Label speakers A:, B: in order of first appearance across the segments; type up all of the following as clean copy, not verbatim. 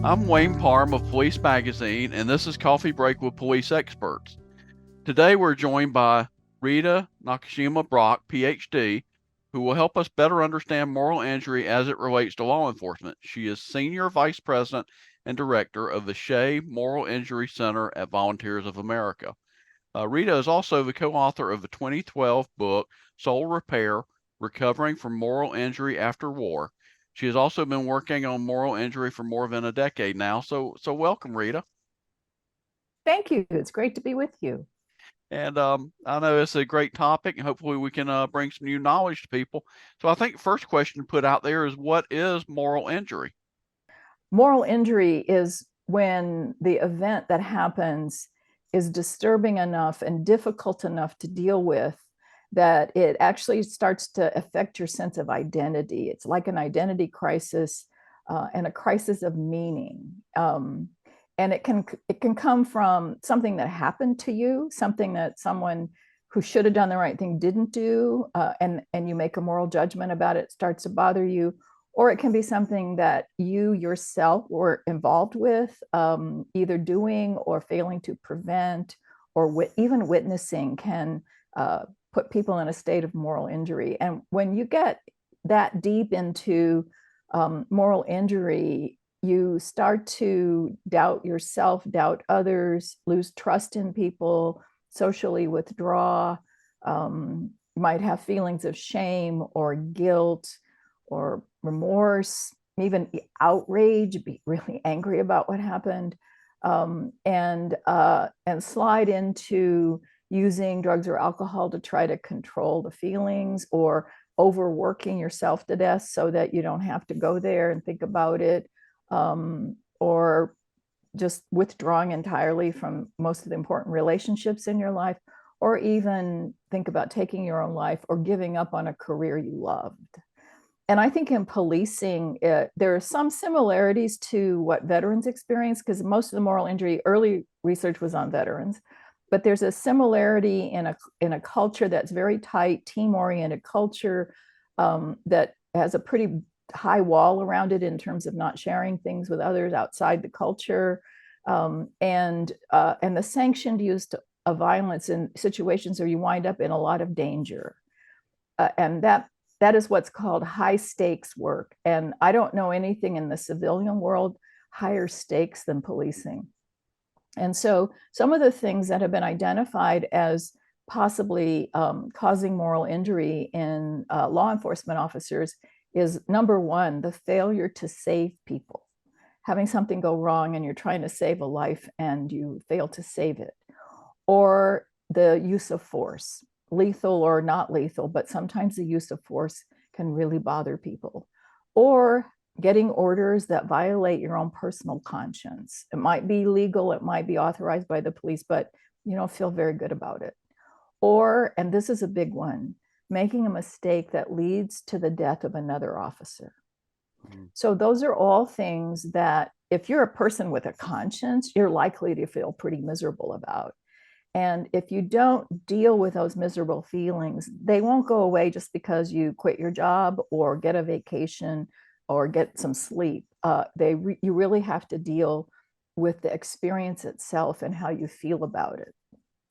A: I'm Wayne Parham of Police Magazine, and this is Coffee Break with Police Experts. Today we're joined by Rita Nakashima Brock, Ph.D., who will help us better understand moral injury as it relates to law enforcement. She is Senior Vice President and Director of the Shay Moral Injury Center at Volunteers of America. Rita is also the co-author of the 2012 book, Soul Repair, Recovering from Moral Injury After War. She has also been working on moral injury for more than a decade now. So welcome, Rita.
B: Thank you. It's great to be with you.
A: And I know it's a great topic, and hopefully we can bring some new knowledge to people. So I think the first question to put out there is, what is moral injury?
B: Moral injury is when the event that happens is disturbing enough and difficult enough to deal with that it actually starts to affect your sense of identity. It's like an identity crisis and a crisis of meaning. And it can come from something that happened to you, something that someone who should have done the right thing didn't do, and you make a moral judgment about it, starts to bother you. Or it can be something that you yourself were involved with, either doing or failing to prevent, or even witnessing can put people in a state of moral injury. And when you get that deep into moral injury, you start to doubt yourself, doubt others, lose trust in people, socially withdraw, might have feelings of shame or guilt or remorse, even outrage, be really angry about what happened, and slide into using drugs or alcohol to try to control the feelings, or overworking yourself to death so that you don't have to go there and think about it, or just withdrawing entirely from most of the important relationships in your life, or even think about taking your own life or giving up on a career you loved. And I think in policing, there are some similarities to what veterans experience, because most of the moral injury early research was on veterans. But there's a similarity in a culture that's very tight, team-oriented culture, that has a pretty high wall around it in terms of not sharing things with others outside the culture, and the sanctioned use of violence in situations where you wind up in a lot of danger, and that is what's called high stakes work. And I don't know anything in the civilian world higher stakes than policing. And so some of the things that have been identified as possibly causing moral injury in law enforcement officers is, number one, the failure to save people. Having something go wrong and you're trying to save a life and you fail to save it. Or the use of force, lethal or not lethal, but sometimes the use of force can really bother people. Or getting orders that violate your own personal conscience. It might be legal, it might be authorized by the police, but you don't feel very good about it. Or, and this is a big one, making a mistake that leads to the death of another officer. So those are all things that, if you're a person with a conscience, you're likely to feel pretty miserable about. And if you don't deal with those miserable feelings, they won't go away just because you quit your job or get a vacation or get some sleep. You really have to deal with the experience itself and how you feel about it.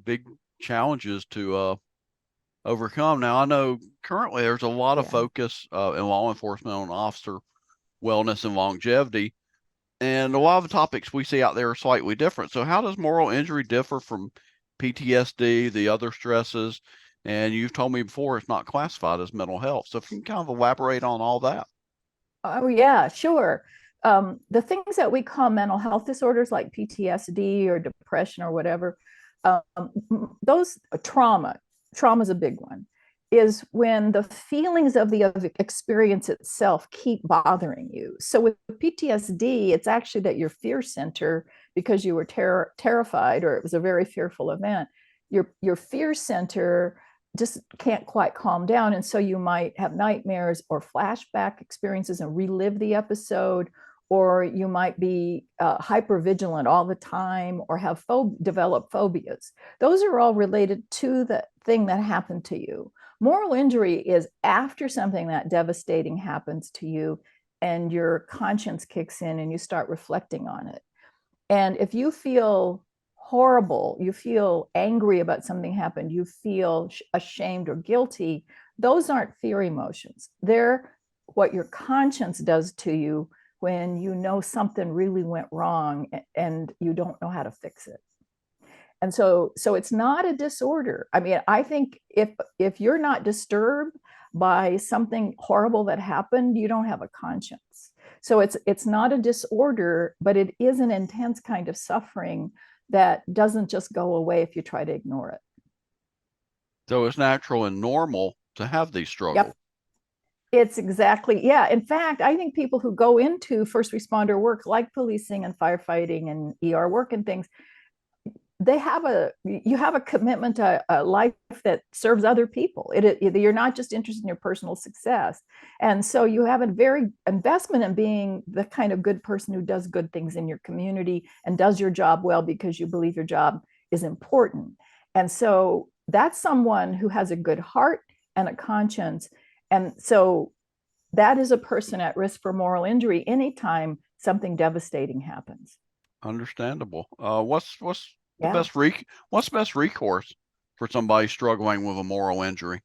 A: Big challenges to overcome. Now, I know currently there's a lot of
B: Yeah.
A: focus in law enforcement on officer wellness and longevity, and a lot of the topics we see out there are slightly different. So, how does moral injury differ from PTSD, the other stresses? And you've told me before it's not classified as mental health. So, if you can kind of elaborate on all that.
B: Oh, yeah, sure. The things that we call mental health disorders, like PTSD or depression or whatever, um, those trauma is a big one, is when the feelings of the experience itself keep bothering you. So with PTSD, it's actually that your fear center, because you were terrified, or it was a very fearful event, your fear center just can't quite calm down. And so you might have nightmares or flashback experiences and relive the episode, or you might be hyper vigilant all the time, or have develop phobias. Those are all related to the thing that happened to you. Moral injury is after something that devastating happens to you, and your conscience kicks in and you start reflecting on it. And if you feel horrible, you feel angry about something happened, you feel ashamed or guilty, those aren't fear emotions. They're what your conscience does to you when you know something really went wrong and you don't know how to fix it. And so it's not a disorder. I mean, I think if you're not disturbed by something horrible that happened, you don't have a conscience. So it's not a disorder, but it is an intense kind of suffering that doesn't just go away if you try to ignore it.
A: So it's natural and normal to have these struggles.
B: Yep. It's exactly, yeah. In fact, I think people who go into first responder work like policing and firefighting and ER work and things, you have a commitment to a life that serves other people. You're not just interested in your personal success. And so you have a very investment in being the kind of good person who does good things in your community and does your job well because you believe your job is important. And so that's someone who has a good heart and a conscience. And so that is a person at risk for moral injury anytime something devastating happens.
A: Understandable. What's the
B: Yeah.
A: what's the best recourse for somebody struggling with a moral injury?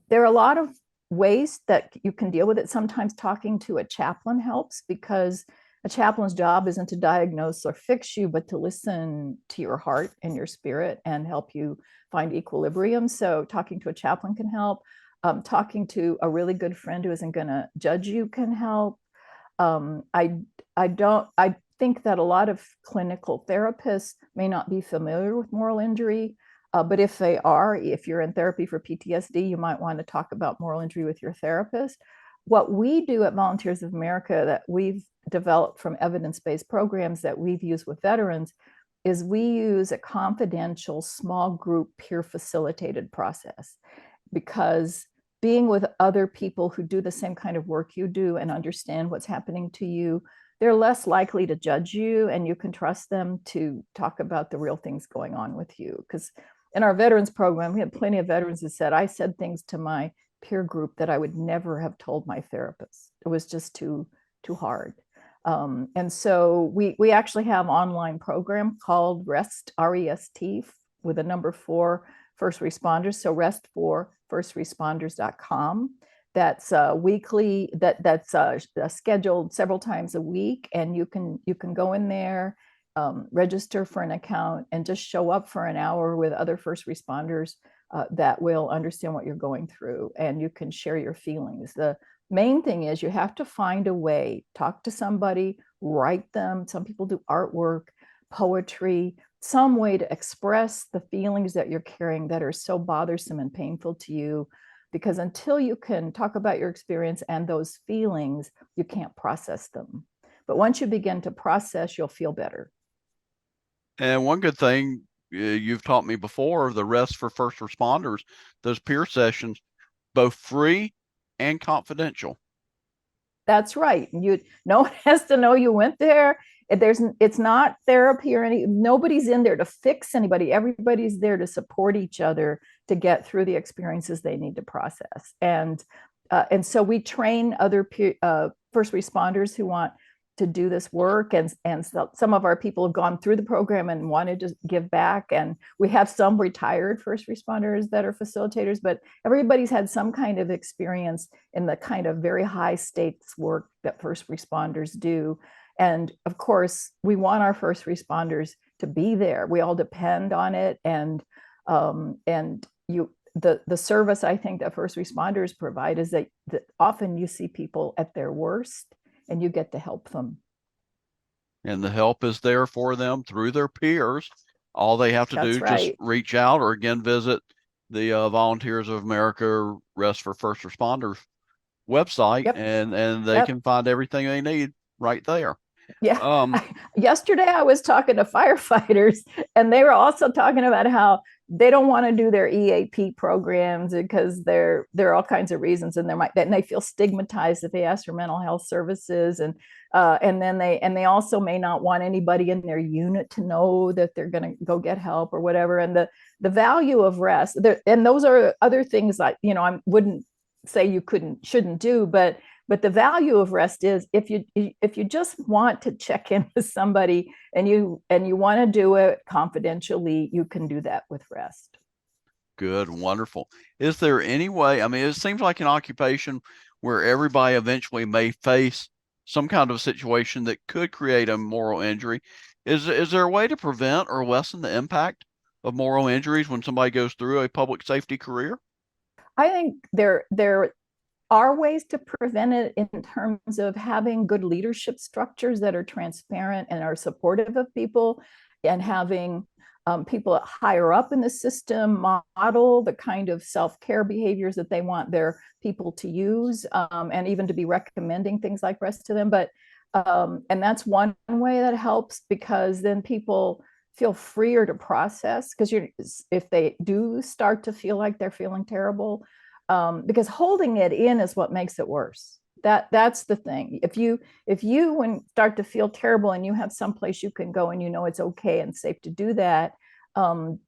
B: There are a lot of ways that you can deal with it. Sometimes talking to a chaplain helps because a chaplain's job isn't to diagnose or fix you, but to listen to your heart and your spirit and help you find equilibrium. So talking to a chaplain can help. Talking to a really good friend who isn't going to judge you can help. I think that a lot of clinical therapists may not be familiar with moral injury, but if they are, if you're in therapy for PTSD, you might want to talk about moral injury with your therapist. What we do at Volunteers of America that we've developed from evidence-based programs that we've used with veterans is we use a confidential small group peer facilitated process, because being with other people who do the same kind of work you do and understand what's happening to you, they're less likely to judge you and you can trust them to talk about the real things going on with you. Because in our veterans program, we had plenty of veterans who said, I said things to my peer group that I would never have told my therapist. It was just too hard. And so we actually have an online program called REST, R-E-S-T, with a number 4 first responders. So REST for firstresponders.com. That's weekly, that's scheduled several times a week. And you can go in there, register for an account and just show up for an hour with other first responders that will understand what you're going through, and you can share your feelings. The main thing is you have to find a way, talk to somebody, write them. Some people do artwork, poetry, some way to express the feelings that you're carrying that are so bothersome and painful to you, because until you can talk about your experience and those feelings, you can't process them. But once you begin to process, you'll feel better.
A: And one good thing you've taught me before, the rest for first responders, those peer sessions, both free and confidential.
B: That's right. No one has to know you went there. It's not therapy or nobody's in there to fix anybody. Everybody's there to support each other to get through the experiences they need to process. And so we train other first responders who want to do this work, and so some of our people have gone through the program and wanted to give back, and we have some retired first responders that are facilitators, but everybody's had some kind of experience in the kind of very high stakes work that first responders do. And of course we want our first responders to be there. We all depend on it. And the service I think that first responders provide is that often you see people at their worst and you get to help them.
A: And the help is there for them through their peers. All they have to do is just reach out, or again, visit the Volunteers of America Rest for First Responders website, and they can find everything they need right there.
B: Yeah. Yesterday I was talking to firefighters, and they were also talking about how they don't want to do their EAP programs because there are all kinds of reasons, and they feel stigmatized if they ask for mental health services, and then they also may not want anybody in their unit to know that they're going to go get help or whatever. And the value of rest, and those are other things that I wouldn't say you shouldn't do, but But the value of rest is if you just want to check in with somebody and you want to do it confidentially, you can do that with rest.
A: Good, wonderful. Is there any way, I mean, it seems like an occupation where everybody eventually may face some kind of situation that could create a moral injury. Is there a way to prevent or lessen the impact of moral injuries when somebody goes through a public safety career?
B: I think there are ways to prevent it in terms of having good leadership structures that are transparent and are supportive of people, and having people higher up in the system model the kind of self-care behaviors that they want their people to use, and even to be recommending things like rest to them. But and that's one way that helps, because then people feel freer to process, because if they do start to feel like they're feeling terrible, because holding it in is what makes it worse. That's the thing. If you when start to feel terrible and you have someplace you can go and you know it's okay and safe to do that,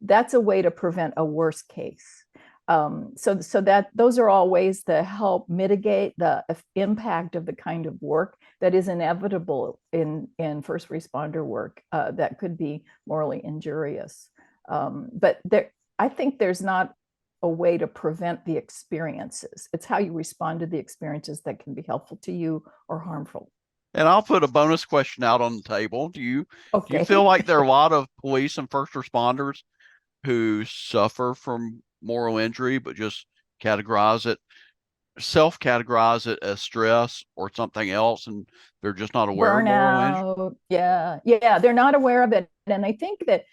B: that's a way to prevent a worst case. So that those are all ways to help mitigate the impact of the kind of work that is inevitable in first responder work, that could be morally injurious. But I think there's not a way to prevent the experiences. It's how you respond to the experiences that can be helpful to you or harmful.
A: And I'll put a bonus question out on the table. Do you feel
B: Okay.
A: like there are a lot of police and first responders who suffer from moral injury, but just categorize it, self-categorize it as stress or something else, and they're just not aware of moral injury?
B: Burnout. Yeah, they're not aware of it. And I think that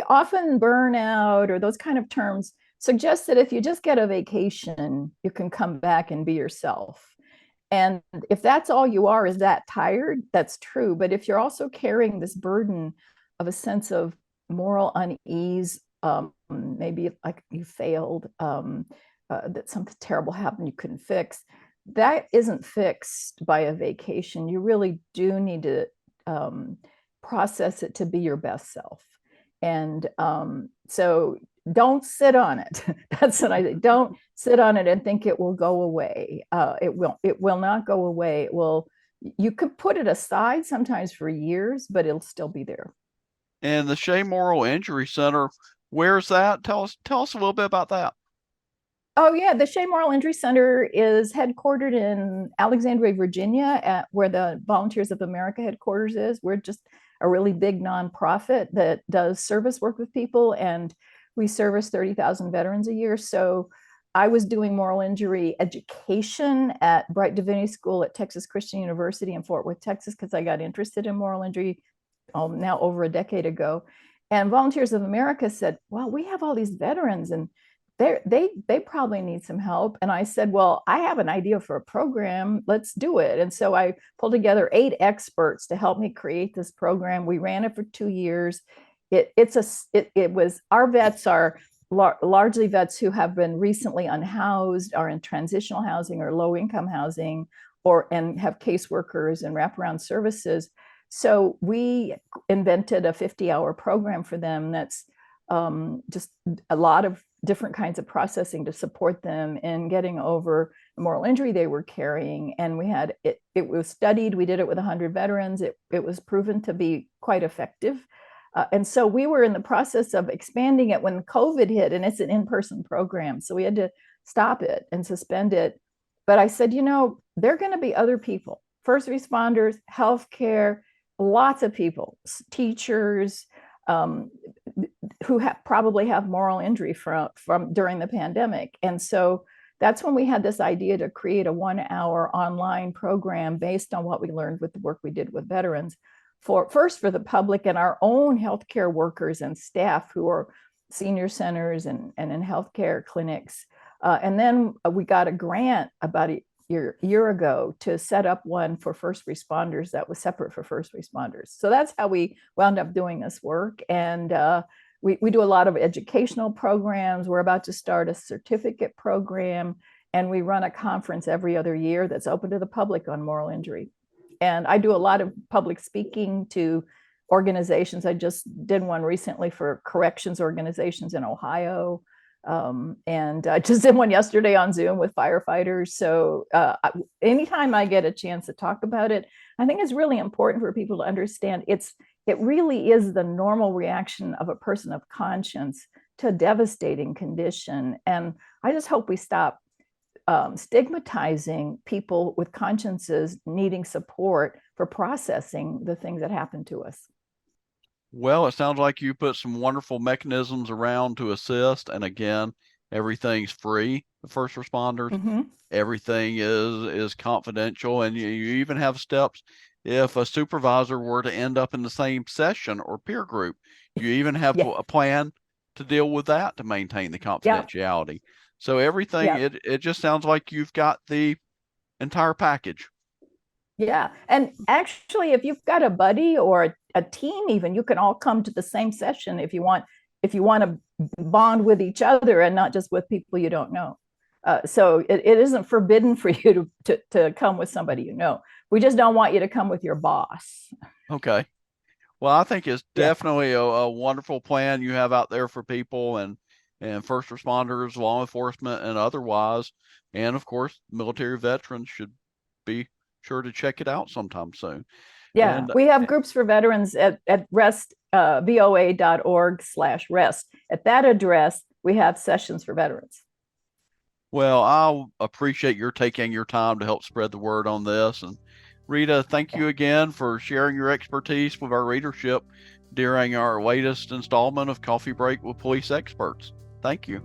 B: often burnout or those kind of terms suggest that if you just get a vacation, you can come back and be yourself. And if that's all you are, is that tired, that's true. But if you're also carrying this burden of a sense of moral unease, maybe like you failed, that something terrible happened you couldn't fix, that isn't fixed by a vacation. You really do need to process it to be your best self. And so don't sit on it. That's what I say. Don't sit on it and think it will go away. It will not go away. It will, you could put it aside sometimes for years, but it'll still be there.
A: And the Shay Moral Injury Center, where's that? Tell us a little bit about that.
B: Oh yeah, the Shay Moral Injury Center is headquartered in Alexandria, Virginia, at where the Volunteers of America headquarters is. We're just a really big nonprofit that does service work with people, and we service 30,000 veterans a year. So I was doing moral injury education at Bright Divinity School at Texas Christian University in Fort Worth, Texas, because I got interested in moral injury now over a decade ago. And Volunteers of America said, well, we have all these veterans and they probably need some help. And I said, well, I have an idea for a program. Let's do it. And so I pulled together 8 experts to help me create this program. We ran it for 2 years. It was, our vets are largely vets who have been recently unhoused, are in transitional housing or low income housing, and have caseworkers and wraparound services. So we invented a 50-hour program for them that's just a lot of different kinds of processing to support them in getting over the moral injury they were carrying. And we had it was studied. We did it with 100 veterans. It was proven to be quite effective. And so we were in the process of expanding it when COVID hit, and it's an in-person program. So we had to stop it and suspend it. But I said, there are going to be other people, first responders, healthcare, lots of people, teachers, who probably have moral injury from during the pandemic. And so that's when we had this idea to create a 1-hour online program based on what we learned with the work we did with veterans, for the public and our own healthcare workers and staff who are senior centers and in healthcare clinics. And then we got a grant about a year ago to set up one for first responders that was separate for first responders. So that's how we wound up doing this work. And we do a lot of educational programs. We're about to start a certificate program, and we run a conference every other year that's open to the public on moral injury. And I do a lot of public speaking to organizations. I just did one recently for corrections organizations in Ohio. And I just did one yesterday on Zoom with firefighters. So anytime I get a chance to talk about it, I think it's really important for people to understand it really is the normal reaction of a person of conscience to a devastating condition. And I just hope we stop stigmatizing people with consciences needing support for processing the things that happen to us.
A: Well, it sounds like you put some wonderful mechanisms around to assist. And again, everything's free. The first responders,
B: Mm-hmm.
A: everything is confidential, and you even have steps if a supervisor were to end up in the same session or peer group. You even have
B: Yeah.
A: a plan to deal with that to maintain the
B: Yeah.
A: confidentiality. So everything,
B: Yeah.
A: it just sounds like you've got the entire package.
B: Yeah. And actually, if you've got a buddy or a team, even, you can all come to the same session if you want to bond with each other and not just with people you don't know. So it isn't forbidden for you to come with somebody you know. We just don't want you to come with your boss.
A: Okay. Well, I think it's
B: Yeah.
A: definitely a wonderful plan you have out there for people and first responders, law enforcement, and otherwise. And of course, military veterans should be sure to check it out sometime soon.
B: Yeah.
A: And
B: We have groups for veterans at rest, voa.org/rest. At that address, we have sessions for veterans.
A: well, I'll appreciate your taking your time to help spread the word on this. And Rita, thank
B: Yeah.
A: you again for sharing your expertise with our readership during our latest installment of Coffee Break with Police Experts. Thank you.